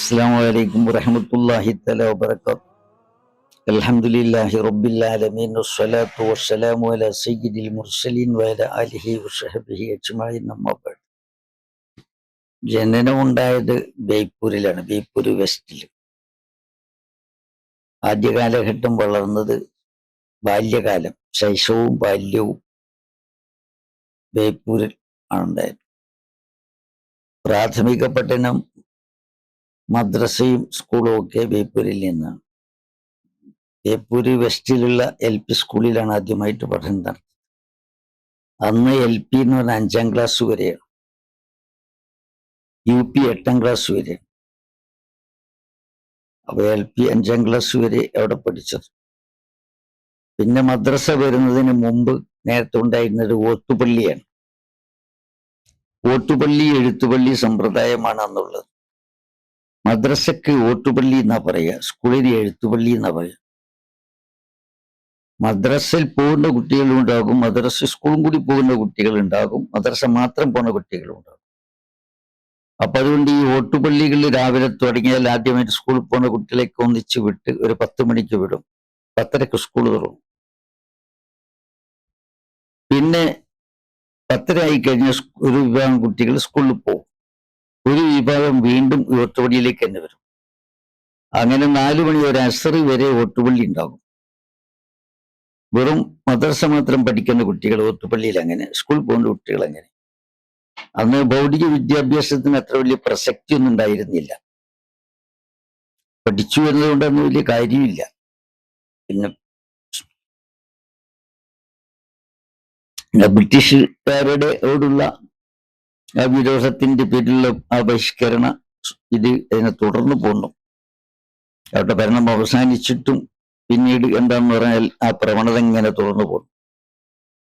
അസ്സലാമു അലൈക്കും വറഹ്മത്തുള്ളാഹി തആല വബറകാതുഹു. അൽഹംദുലില്ലാഹി റബ്ബിൽ ആലമീൻ വസ്സലാത്തു വസ്സലാമു അലാ സയ്യിദിൽ മുർസലീൻ വഅലാ ആലിഹി വസഹ്ബിഹി അജ്മഈൻ. അമ്മാ ബഅദ്. ജനനമുണ്ടായത് ബേപ്പൂരിലാണ്, ബേപ്പൂർ വെസ്റ്റിൽ. ആദ്യ കാലഘട്ടം വളർന്നത് ബാല്യകാലം, ശൈശവവും ബാല്യവും ബേപ്പൂരിൽ ആണുണ്ടായത്. പ്രാഥമിക പഠനം മദ്രസയും സ്കൂളും ഒക്കെ ബേപ്പൂരിൽ നിന്നാണ്. ബേപ്പൂര് വെസ്റ്റിലുള്ള LP സ്കൂളിലാണ് ആദ്യമായിട്ട് പഠനം നടത്തിയത്. അന്ന് LP എന്ന് പറഞ്ഞാൽ 5ാം ക്ലാസ് വരെയാണ്, UP 8ാം ക്ലാസ് വരെയാണ്. അപ്പൊ LP 5ാം ക്ലാസ് വരെ അവിടെ പഠിച്ചത്. പിന്നെ മദ്രസ വരുന്നതിന് മുമ്പ് നേരത്തെ ഉണ്ടായിരുന്നത് ഓത്തുപള്ളിയാണ്. ഓട്ടുപള്ളി എഴുത്തുപള്ളി സമ്പ്രദായമാണ് അന്നുള്ളത്. മദ്രസക്ക് ഓട്ടുപള്ളി എന്നാ പറയുക, സ്കൂളിന് എഴുത്തുപള്ളി എന്നാ പറയുക. മദ്രസയിൽ പോകുന്ന കുട്ടികളും ഉണ്ടാകും, മദ്രസ സ്കൂളും കൂടി പോകുന്ന കുട്ടികൾ ഉണ്ടാകും, മദ്രസ മാത്രം പോകുന്ന കുട്ടികളും ഉണ്ടാകും. അപ്പൊ അതുകൊണ്ട് ഈ ഓട്ടുപള്ളികളിൽ രാവിലെ തുടങ്ങിയാൽ ആദ്യമായിട്ട് സ്കൂളിൽ പോകുന്ന കുട്ടികളെയൊക്കെ ഒന്നിച്ച് വിട്ട് ഒരു 10 മണിക്ക് വിടും. 10:30 സ്കൂൾ തുറക്കും. പിന്നെ 10:30 ആയി കഴിഞ്ഞാൽ ഒരു വിഭാഗം കുട്ടികൾ സ്കൂളിൽ പോകും, ഒരു വിഭാഗം വീണ്ടും ഓട്ടുപള്ളിയിലേക്ക് തന്നെ വരും. അങ്ങനെ 4 മണി ഒരു അസർ വരെ ഓട്ടുപള്ളി ഉണ്ടാകും. വെറും മദ്രസ മാത്രം പഠിക്കുന്ന കുട്ടികൾ ഓത്തുപള്ളിയിൽ അങ്ങനെ, സ്കൂളിൽ പോകുന്ന കുട്ടികൾ അങ്ങനെ. അന്ന് ഭൗതിക വിദ്യാഭ്യാസത്തിന് അത്ര വലിയ പ്രസക്തി ഒന്നും ഉണ്ടായിരുന്നില്ല. പഠിച്ചു എന്നതുകൊണ്ടൊന്നും വലിയ കാര്യമില്ല. പിന്നെ ബ്രിട്ടീഷുകാരുടെ ഓടുള്ള ആ വിരോധത്തിന്റെ പേരിലുള്ള ആ ബഹിഷ്കരണ അതിനെ തുടർന്ന് പോന്നു. അവരുടെ ഭരണം അവസാനിച്ചിട്ടും പിന്നീട് എന്താണെന്ന് പറഞ്ഞാൽ ആ പ്രവണത ഇങ്ങനെ തുടർന്നു പോകുന്നു.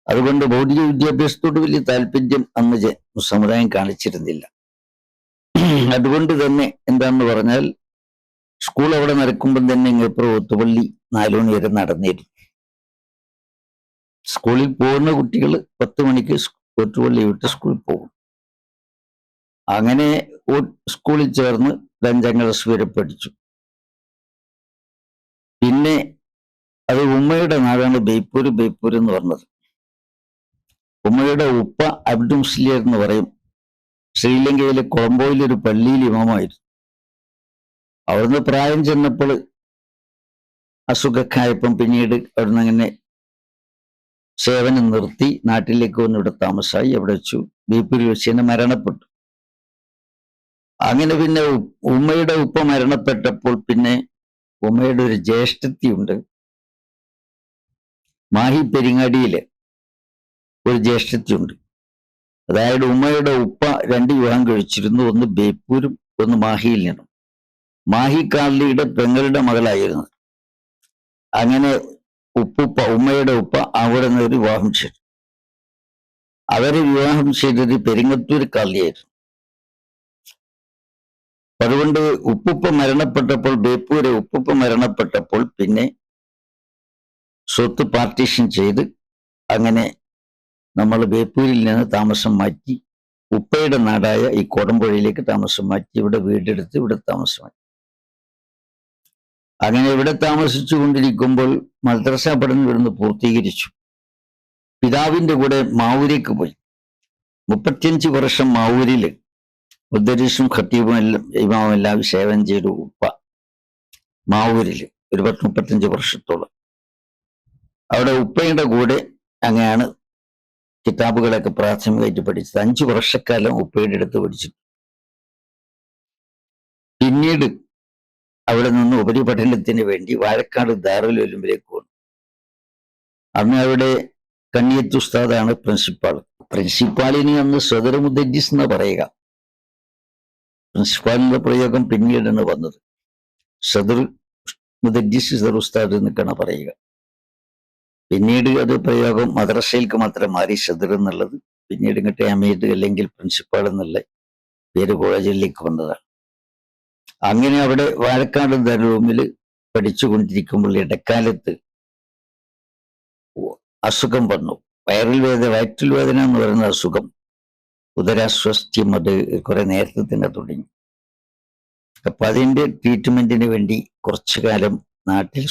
അതുകൊണ്ട് ഭൗതിക വിദ്യാഭ്യാസത്തോട് വലിയ താല്പര്യം അന്ന് സമുദായം കാണിച്ചിരുന്നില്ല. അതുകൊണ്ട് തന്നെ എന്താണെന്ന് പറഞ്ഞാൽ സ്കൂൾ അവിടെ നടക്കുമ്പം തന്നെ ഇങ്ങപ്പുറം ഒത്തുപള്ളി 4 മണി വരെ നടന്നിരുന്നു. സ്കൂളിൽ പോകുന്ന കുട്ടികൾ 10 മണിക്ക് ഒത്തുപള്ളി വിട്ട് സ്കൂളിൽ പോകും. അങ്ങനെ സ്കൂളിൽ ചേർന്ന് 5ാം ക്ലാസ് വരെ പഠിച്ചു. പിന്നെ അത് ഉമ്മയുടെ നാടാണ് ബേപ്പൂര്. ബേപ്പൂർ എന്ന് പറഞ്ഞത് ഉമ്മയുടെ ഉപ്പ അബ്ദു മുസ്ലിയാർ എന്ന് പറയും. ശ്രീലങ്കയിലെ കൊളംബോയിൽ ഒരു പള്ളിയിൽ ഇമാമായിരുന്നു. അവിടുന്ന് പ്രായം ചെന്നപ്പോൾ അസുഖക്കായപ്പം പിന്നീട് അവിടുന്ന് അങ്ങനെ സേവനം നിർത്തി നാട്ടിലേക്ക് വന്ന് ഇവിടെ താമസമായി. അവിടെ വെച്ചു ബേപ്പൂരിൽ വെച്ച് തന്നെ മരണപ്പെട്ടു. അങ്ങനെ പിന്നെ ഉമ്മയുടെ ഉപ്പ മരണപ്പെട്ടപ്പോൾ പിന്നെ ഉമ്മയുടെ ഒരു ജ്യേഷ്ഠത്തിയുണ്ട്. മാഹി പെരിങ്ങാടിയില് ഒരു ജ്യേഷ്ഠത്തിയുണ്ട്. അതായത് ഉമ്മയുടെ ഉപ്പ 2 വിവാഹം കഴിച്ചിരുന്നു, ഒന്ന് ബേപ്പൂരും ഒന്ന് മാഹിയിൽ നിന്നും. മാഹി കാർലിയുടെ പെങ്ങളുടെ മകളായിരുന്നു. അങ്ങനെ ഉമ്മയുടെ ഉപ്പ അവിടെ നിന്ന് ഒരു വിവാഹം ചെയ്തു. അവരെ വിവാഹം ചെയ്തത് പെരിങ്ങത്തൂർ കാർലിയായിരുന്നു. അതുകൊണ്ട് ഉപ്പുപ്പ മരണപ്പെട്ടപ്പോൾ ബേപ്പൂരെ ഉപ്പുപ്പ മരണപ്പെട്ടപ്പോൾ പിന്നെ സ്വത്ത് പാർട്ടീഷൻ ചെയ്ത് അങ്ങനെ നമ്മൾ ബേപ്പൂരിൽ നിന്ന് താമസം മാറ്റി ഉപ്പയുടെ നാടായ ഈ കോടമ്പുഴയിലേക്ക് താമസം മാറ്റി ഇവിടെ വീടെടുത്ത് ഇവിടെ താമസമാക്കി. അങ്ങനെ ഇവിടെ താമസിച്ചു കൊണ്ടിരിക്കുമ്പോൾ മദ്രസ പഠനം ഇവിടുന്ന് പൂർത്തീകരിച്ചു. പിതാവിന്റെ കൂടെ മാവൂരേക്ക് പോയി. 35 വർഷം മാവൂരില് മുദ്ദരീസും ഖത്തീബും എല്ലാം ഇമാമും എല്ലാം സേവനം ചെയ്തു. ഉപ്പ മാവൂരില് ഒരു 35 വർഷത്തോളം അവിടെ ഉപ്പയുടെ കൂടെ അങ്ങനെയാണ് കിതാബുകളൊക്കെ പ്രാഥമികമായിട്ട് പഠിച്ചത്. 5 വർഷക്കാലം ഉപ്പയുടെ അടുത്ത് പഠിച്ചു. പിന്നീട് അവിടെ നിന്ന് ഉപരിപഠനത്തിന് വേണ്ടി വാഴക്കാട് ദാറുൽ ഉലൂമിലേക്ക് വന്നു. അന്ന് അവിടെ കണ്ണിയത്ത് ഉസ്താദാണ് പ്രിൻസിപ്പാൾ. പ്രിൻസിപ്പാളിന് അന്ന് സദർ മുദരിസ് എന്ന് പറയുക. പ്രിൻസിപ്പാളിന്റെ പ്രയോഗം പിന്നീടാണ് വന്നത്. സദർ മുദരിസ് സദർ ഉസ്താദ് എന്നൊക്കെയാണ് പറയുക. പിന്നീട് അത് പ്രയോഗം മദ്രസയിലേക്ക് മാത്രം മാറി സദർ എന്നുള്ളത്. പിന്നീട് ഇങ്ങോട്ട് അമീദ് അല്ലെങ്കിൽ പ്രിൻസിപ്പാൾ എന്നുള്ള പേര് കോളേജിലേക്ക് വന്നതാണ്. അങ്ങനെ അവിടെ വാഴക്കാട് ദാറുൽ പഠിച്ചുകൊണ്ടിരിക്കുമ്പോൾ ഇടക്കാലത്ത് അസുഖം വന്നു. വയറ്റിൽ വേദന എന്ന് പറയുന്ന അസുഖം, ഉദരാസ്വാസ്ഥ്യം, അത് കുറെ നേരത്തെ തന്നെ തുടങ്ങി. അപ്പൊ അതിന്റെ ട്രീറ്റ്മെന്റിന് വേണ്ടി കുറച്ചു കാലം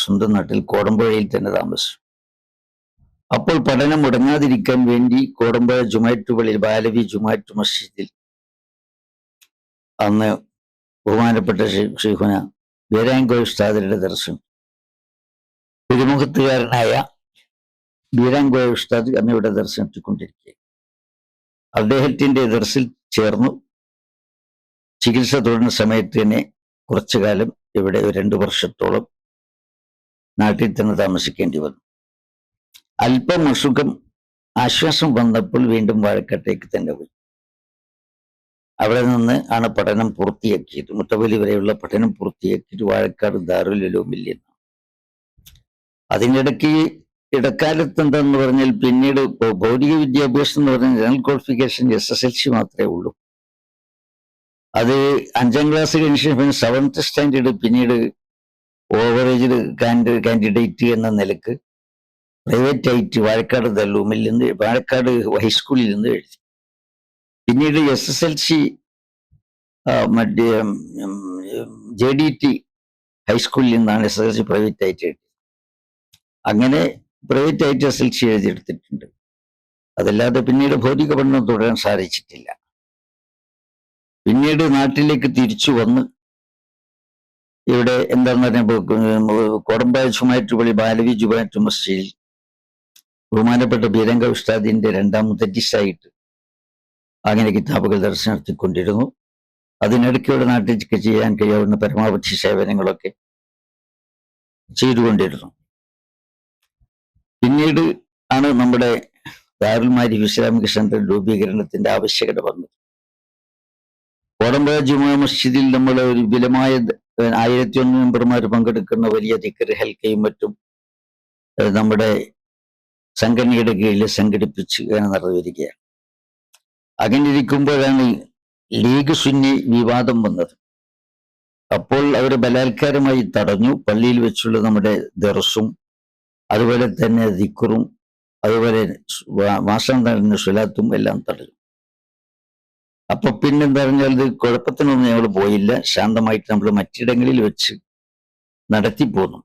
സ്വന്തം നാട്ടിൽ കോടമ്പുഴയിൽ തന്നെ താമസിച്ചു. അപ്പോൾ പഠനം മുടങ്ങാതിരിക്കാൻ വേണ്ടി കോടമ്പുഴ ജുമാറ്റ് പള്ളിയിൽ ബാലവി ജുമാറ്റ് മസ്ജിദിൽ അന്ന് ബഹുമാനപ്പെട്ട ഷെയ്ഖുന ബീരാങ്കോയ ഉസ്താദിന്റെ ദർശനം, തിരുമുഖത്തുകാരനായ ബീരാങ്കോയ ഉസ്താദ് അന്ന് ഇവിടെ ദർശനത്തിക്കൊണ്ടിരിക്കുക. അദ്ദേഹത്തിന്റെ ദർസിൽ ചേർന്നു ചികിത്സ തുടരുന്ന സമയത്ത് തന്നെ കുറച്ചു കാലം ഇവിടെ 2 വർഷത്തോളം നാട്ടിൽ തന്നെ താമസിക്കേണ്ടി വന്നു. അല്പം അസുഖം ആശ്വാസം വന്നപ്പോൾ വീണ്ടും വാഴക്കാട്ടേക്ക് തന്നെ പോയി. അവിടെ നിന്ന് ആണ് പഠനം പൂർത്തിയാക്കിയത്. മുത്തവലി വരെയുള്ള പഠനം പൂർത്തിയാക്കിയിട്ട് വാഴക്കാട് ദാറുൽ ഉലൂമിൽ നിന്ന്. അതിനിടയ്ക്ക് ഇടക്കാലത്ത് എന്താന്ന് പറഞ്ഞാൽ പിന്നീട് ഭൗതിക വിദ്യാഭ്യാസം എന്ന് പറഞ്ഞാൽ ജനറൽ ക്വാളിഫിക്കേഷൻ SSLC മാത്രമേ ഉള്ളൂ. അത് 5ാം ക്ലാസ് കഴിഞ്ഞ ശേഷം 7th സ്റ്റാൻഡേർഡ് പിന്നീട് ഓവറേജ് കാൻഡിഡേറ്റ് എന്ന നിലക്ക് പ്രൈവറ്റ് ആയിട്ട് വാഴക്കാട് ദല്ലൂമിൽ നിന്ന് വാഴക്കാട് ഹൈസ്കൂളിൽ നിന്ന് എഴുതി. പിന്നീട് SSLC മറ്റേ JDT ഹൈസ്കൂളിൽ നിന്നാണ് SSLC പ്രൈവറ്റ് ആയിട്ട് എഴുതി. അങ്ങനെ പ്രൈവറ്റ് ആയിട്ട് SSLC എഴുതിയെടുത്തിട്ടുണ്ട്. അതല്ലാതെ പിന്നീട് ഭൗതിക പഠനം തുടരാൻ സാധിച്ചിട്ടില്ല. പിന്നീട് നാട്ടിലേക്ക് തിരിച്ചു വന്ന് ഇവിടെ എന്താന്ന് പറയുമ്പോൾ കോടമ്പായ ജുമാറ്റ് പള്ളി ബാലവി ജുമാറ്റ് മസ്ജിദിൽ ബഹുമാനപ്പെട്ട ബീരങ്ക ഉസ്താദിന്റെ 2ാം മുദരിസായിട്ട് അങ്ങനെ കിതാബുകൾ ദർശനം നടത്തിക്കൊണ്ടിരുന്നു. അതിനിടയ്ക്ക് ഇവിടെ നാട്ടിലേക്ക് ചെയ്യാൻ കഴിയാവുന്ന പരമാവധി സേവനങ്ങളൊക്കെ ചെയ്തുകൊണ്ടിരുന്നു. പിന്നീട് ആണ് നമ്മുടെ ദാറുൽ മാരിഫ് ഇസ്ലാമിക് സെന്റർ രൂപീകരണത്തിന്റെ ആവശ്യകത വന്നത്. കോടമ്പുഴ ജുമാ മസ്ജിദിൽ നമ്മൾ ഒരു വിപുലമായ 1001 മെമ്പർമാർ പങ്കെടുക്കുന്ന വലിയ ദിക്ർ ഹൽക്കയും മറ്റും നമ്മുടെ സംഘടനയുടെ കീഴിൽ സംഘടിപ്പിച്ച് നടന്നുവരികയാണ്. അങ്ങനെ ഇരിക്കുമ്പോഴാണ് ലീഗ് സുന്നി വിവാദം വന്നത്. അപ്പോൾ അവർ ബലാത്കാരമായി തടഞ്ഞു. പള്ളിയിൽ വെച്ചുള്ള നമ്മുടെ ദർസും അതുപോലെ തന്നെ ദിക്റും അതുപോലെ മാസം തടഞ്ഞ സ്വലാത്തും എല്ലാം തടഞ്ഞു. അപ്പൊ പിന്നെന്താ പറഞ്ഞാൽ ഇത് കുഴപ്പത്തിനൊന്നും ഞങ്ങൾ പോയില്ല. ശാന്തമായിട്ട് നമ്മൾ മറ്റിടങ്ങളിൽ വെച്ച് നടത്തിപ്പോന്നു.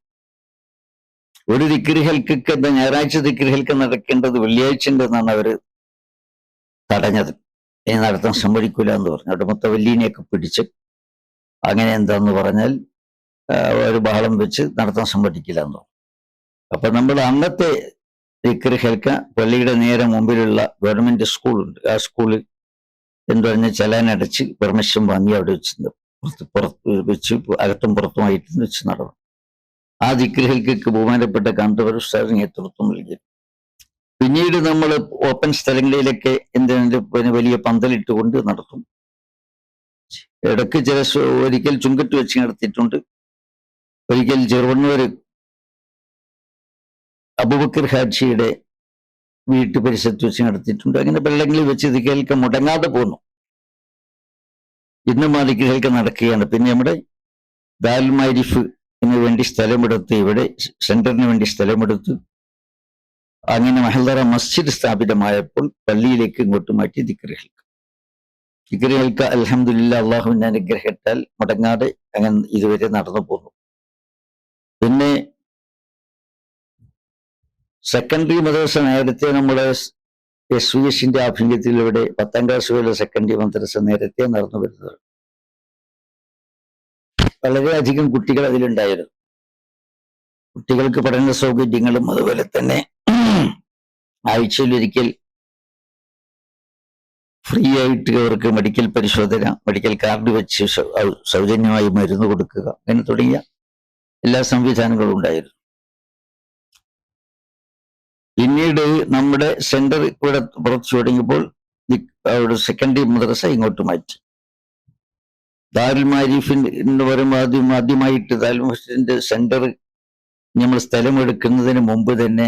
ഒരു ദിക്ർ ഹൽക്കൊക്കെ എന്താ ഞായറാഴ്ച ദിക്ർ ഹൽക്ക് നടക്കേണ്ടത് വെള്ളിയാഴ്ച എന്നാണ് അവര് തടഞ്ഞത്. ഇനി നടത്താൻ സമ്മതിക്കൂല എന്ന് പറഞ്ഞു. അവിടെ മുത്തവല്ലീനെയൊക്കെ പിടിച്ച് അങ്ങനെ എന്താന്ന് പറഞ്ഞാൽ ഒരു ബഹളം വെച്ച് നടത്താൻ സമ്മതിക്കില്ല എന്ന് പറഞ്ഞു. അപ്പൊ നമ്മൾ അന്നത്തെ ദിക്ർ ഹൽക്ക പള്ളിയുടെ നേരെ മുമ്പിലുള്ള ഗവൺമെന്റ് സ്കൂളുണ്ട്. ആ സ്കൂളിൽ എന്ന് പറഞ്ഞാൽ ചലാനടച്ച് പെർമിഷൻ വാങ്ങി അവിടെ വെച്ച് പുറത്ത് വെച്ച് അകത്തും പുറത്തുമായിട്ട് വെച്ച് നടന്നു. ആ ദിക്ർ ഹൽക്കയ്ക്ക് ബഹുമാനപ്പെട്ട കാന്തപുര ഉസ്താദ് നേതൃത്വം നൽകി. പിന്നീട് നമ്മൾ ഓപ്പൺ സ്ഥലങ്ങളിലൊക്കെ എന്തെങ്കിലും വലിയ പന്തലിട്ടുകൊണ്ട് നടത്തും. ഇടയ്ക്ക് ഒരിക്കൽ ചുങ്കറ്റ് വെച്ച് നടത്തിയിട്ടുണ്ട്. ഒരിക്കൽ ചെറുവണ്ണൂര് അബൂബക്കർ ഹാജിയുടെ വീട്ടു പരിസരത്ത് വെച്ച് നടത്തിയിട്ടുണ്ട്. അങ്ങനെ വെള്ളങ്ങളിൽ വെച്ച് ദിക്ർ മുടങ്ങാതെ പോന്നു. ഇന്നും ആ ദിക്ർ നടക്കുകയാണ്. പിന്നെ നമ്മുടെ ദാറുൽ മാരിഫ് വേണ്ടി സ്ഥലമെടുത്ത്, ഇവിടെ സെന്ററിന് വേണ്ടി സ്ഥലമെടുത്ത് അങ്ങനെ മഹൽദറ മസ്ജിദ് സ്ഥാപിതമായപ്പോൾ പള്ളിയിലേക്ക് ഇങ്ങോട്ട് മാറ്റി ദിക്ർ ഹൽക്ക അൽഹംദുലില്ലാഹ് അള്ളാഹുവിന്റെ അനുഗ്രഹത്താൽ മുടങ്ങാതെ അങ്ങനെ ഇതുവരെ നടന്നു പോന്നു. പിന്നെ സെക്കൻഡറി മദ്രസ നേരത്തെ നമ്മുടെ SVSന്റെ ആഭിമുഖ്യത്തിൽ ഇവിടെ 10ാം ക്ലാസ് വരെ സെക്കൻഡറി മദ്രസ നേരത്തെ നടന്നു വരുന്നത്. വളരെയധികം കുട്ടികൾ അതിലുണ്ടായിരുന്നു. കുട്ടികൾക്ക് പഠന സൗകര്യങ്ങളും അതുപോലെ തന്നെ ആഴ്ചയിലൊരിക്കൽ ഫ്രീ ആയിട്ട് അവർക്ക് മെഡിക്കൽ പരിശോധന, മെഡിക്കൽ കാർഡ് വെച്ച് സൗജന്യമായി മരുന്ന് കൊടുക്കുക, അങ്ങനെ തുടങ്ങിയ എല്ലാ സംവിധാനങ്ങളും ഉണ്ടായിരുന്നു. പിന്നീട് നമ്മുടെ സെന്റർ ഇവിടെ പുറത്തു തുടങ്ങിയപ്പോൾ അവിടെ സെക്കൻഡറി മദ്രസ ഇങ്ങോട്ട് മാറ്റി. ദാറുൽ മാരിഫ് എന്ന് പറയുമ്പോൾ ആദ്യമായിട്ട് ദാറുൽ മസ്ജിദിന്റെ സെന്റർ നമ്മൾ സ്ഥലമെടുക്കുന്നതിന് മുമ്പ് തന്നെ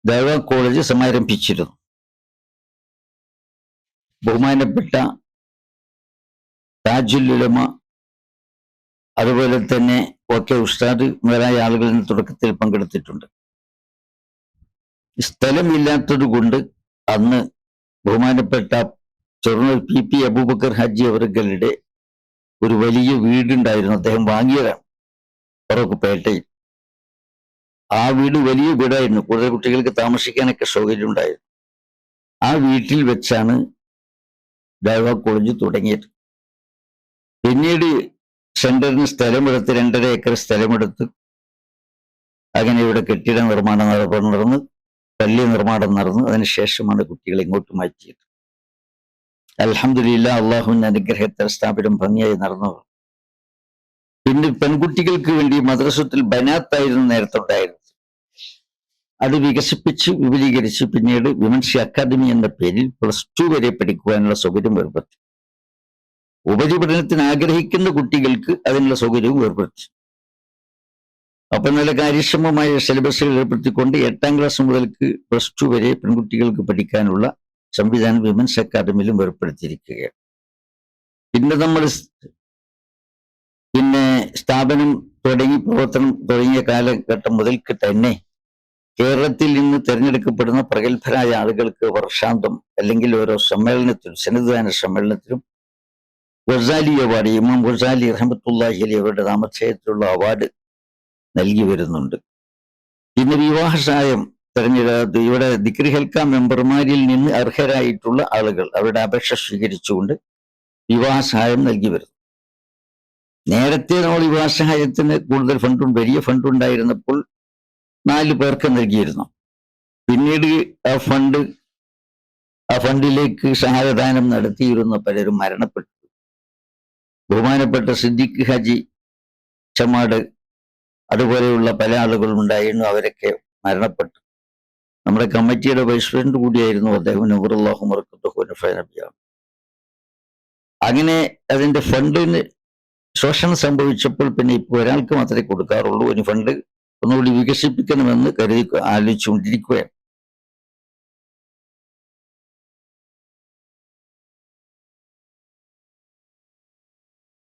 ദഅ്വ കോളേജ് സമാരംഭിച്ചിരുന്നു. ബഹുമാനപ്പെട്ട താജുൽ ഉലമ അതുപോലെ തന്നെ OK ഉസ്താദ് മുതലായ ആളുകളിൽ തുടക്കത്തിൽ പങ്കെടുത്തിട്ടുണ്ട്. സ്ഥലമില്ലാത്തത് കൊണ്ട് അന്ന് ബഹുമാനപ്പെട്ട ചെറുനൂർ PP അബൂബക്കർ ഹാജി അവരുടെ ഒരു വലിയ വീടുണ്ടായിരുന്നു. അദ്ദേഹം വാങ്ങിയതാണ് ഫറോക്ക്. ആ വീട് വലിയ വീടായിരുന്നു. കൂടുതൽ കുട്ടികൾക്ക് താമസിക്കാനൊക്കെ സൗകര്യം ഉണ്ടായിരുന്നു. ആ വീട്ടിൽ വെച്ചാണ് ദഅ്വ കോളേജ് തുടങ്ങിയത്. പിന്നീട് സെന്ററിന് സ്ഥലമെടുത്ത് 2.5 ഏക്കർ സ്ഥലമെടുത്ത് അങ്ങനെ ഇവിടെ കെട്ടിട നിർമ്മാണം നടന്ന് പള്ളി നിർമ്മാണം നടന്നു. അതിനുശേഷമാണ് കുട്ടികളെ ഇങ്ങോട്ട് മാറ്റിയത്. അൽഹംദുലില്ലാ, അള്ളാഹുവിന്റെ അനുഗ്രഹത്താൽ സ്ഥാപനം ഭംഗിയായി നടന്നു. പിന്നെ പെൺകുട്ടികൾക്ക് വേണ്ടി മദ്രസത്തിൽ ബനാത്തായിരുന്നു നേരത്തെ ഉണ്ടായിരുന്നത്. അത് വികസിപ്പിച്ച് വിപുലീകരിച്ച് പിന്നീട് വിമൻസി അക്കാദമി എന്ന പേരിൽ +2 വരെ പഠിക്കുവാനുള്ള സൗകര്യം ഏർപ്പെടുത്തി. ഉപരിപഠനത്തിന് ആഗ്രഹിക്കുന്ന കുട്ടികൾക്ക് അതിനുള്ള സൗകര്യവും ഏർപ്പെടുത്തി. അപ്പൊ നല്ല കാര്യക്ഷമമായ സിലബസുകൾ ഏർപ്പെടുത്തിക്കൊണ്ട് 8ാം ക്ലാസ് മുതൽക്ക് +2 വരെ പെൺകുട്ടികൾക്ക് പഠിക്കാനുള്ള സംവിധാനം വിമൻസ് അക്കാദമിയിലും ഏർപ്പെടുത്തിയിരിക്കുകയാണ്. പിന്നെ നമ്മൾ സ്ഥാപനം പ്രവർത്തനം തുടങ്ങിയ കാലഘട്ടം മുതൽക്ക് തന്നെ കേരളത്തിൽ നിന്ന് തിരഞ്ഞെടുക്കപ്പെടുന്ന പ്രഗത്ഭരായ ആളുകൾക്ക് വർഷാന്തം അല്ലെങ്കിൽ ഓരോ സമ്മേളനത്തിലും സന്നദ്ധദാന സമ്മേളനത്തിലും ഗസാലി അവാർഡ്, ഇമാം ഗസാലി റഹ്മത്തുള്ളാഹി അലൈഹി അവരുടെ നാമധേയത്തിലുള്ള അവാർഡ് നൽകി വരുന്നുണ്ട്. പിന്നെ വിവാഹ സഹായം ഇവിടെ ദിക്ർ ഹൽക്ക മെമ്പർമാരിൽ നിന്ന് അർഹരായിട്ടുള്ള ആളുകൾ അവരുടെ അപേക്ഷ സ്വീകരിച്ചുകൊണ്ട് വിവാഹ സഹായം നൽകി വരുന്നു. നേരത്തെ നമ്മൾ വിവാഹ സഹായത്തിന് കൂടുതൽ വലിയ ഫണ്ട് ഉണ്ടായിരുന്നപ്പോൾ 4 പേർക്ക് നൽകിയിരുന്നു. പിന്നീട് ആ ഫണ്ടിലേക്ക് സഹായദാനം നടത്തിയിരുന്ന പലരും മരണപ്പെട്ടു. ബഹുമാനപ്പെട്ട സിദ്ദീഖ് ഹാജി ചമ്മാട് അതുപോലെയുള്ള പല ആളുകളും ഉണ്ടായിരുന്നു. അവരൊക്കെ മരണപ്പെട്ടു. നമ്മുടെ കമ്മിറ്റിയുടെ വൈസ് പ്രസിഡന്റ് കൂടിയായിരുന്നു അദ്ദേഹം. നൂറുല്ലാഹു ബറകത്തുഹു നഫഅന. അങ്ങനെ അതിന്റെ ഫണ്ടിന് ശോഷണം സംഭവിച്ചപ്പോൾ പിന്നെ ഇപ്പോൾ ഒരാൾക്ക് മാത്രമേ കൊടുക്കാറുള്ളൂ. ഇനി ഫണ്ട് ഒന്നുകൂടി വികസിപ്പിക്കണമെന്ന് ആലോചിച്ചുകൊണ്ടിരിക്കുകയാണ്.